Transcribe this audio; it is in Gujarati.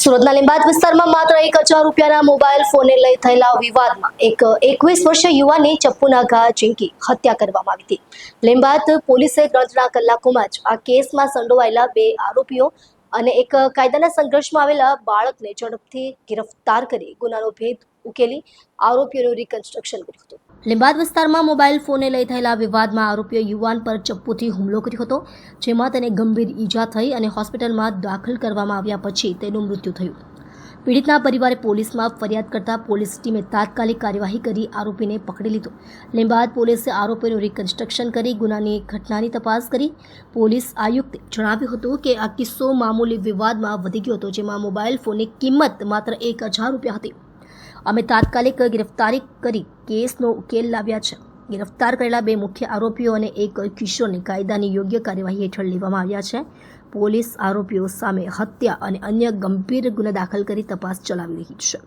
સુરતના લીંબાદ વિસ્તારમાં માત્ર 1,000 રૂપિયાના મોબાઈલ ફોનને લઈ થયેલા વિવાદમાં એક 21 વર્ષીય યુવાનની ચપ્પુના ઘા ઝીંકી હત્યા કરવામાં આવી હતી। લીંબાદ પોલીસે ગણતરીના કલાકોમાં જ આ કેસમાં સંડોવાયેલા 2 આરોપીઓ અને એક કાયદાના સંઘર્ષમાં આવેલા બાળકને ઝડપથી ગિરફ્તાર કરી ગુનાનો ભેદ ઉકેલી આરોપીઓનું રિકન્સ્ટ્રક્શન કર્યું હતું। લીંબાદ વિસ્તારમાં મોબાઈલ ફોનને લઈ થયેલા વિવાદમાં આરોપીએ યુવાન પર ચપ્પુથી હુમલો કર્યો હતો, જેમાં તેને ગંભીર ઈજા થઈ અને હોસ્પિટલમાં દાખલ કરવામાં આવ્યા પછી તેનું મૃત્યુ થયું। પીડિતના પરિવારે પોલીસમાં ફરિયાદ કરતા પોલીસ ટીમે તાત્કાલિક કાર્યવાહી કરી આરોપીને પકડી લીધો। લીંબાદ પોલીસે આરોપીનું રિકન્સ્ટ્રક્શન કરી ગુનાની ઘટનાની તપાસ કરી। પોલીસ આયુક્તે જણાવ્યું હતું કે આ કિસ્સો મામૂલી વિવાદમાં વધી ગયો હતો, જેમાં મોબાઈલ ફોનની કિંમત માત્ર 1,000 રૂપિયા હતી। અમે તાત્કાલિક ગિરફ્તારી કરી કેસનો ઉકેલ લાવ્યા છે। ગિરફ્તાર કરેલા 2 મુખ્ય આરોપીઓ અને એક કિશોરને કાયદાની યોગ્ય કાર્યવાહી હેઠળ લેવામાં આવ્યા છે। પોલીસ આરોપીઓ સામે હત્યા અને અન્ય ગંભીર ગુના દાખલ કરી તપાસ ચલાવી રહી છે।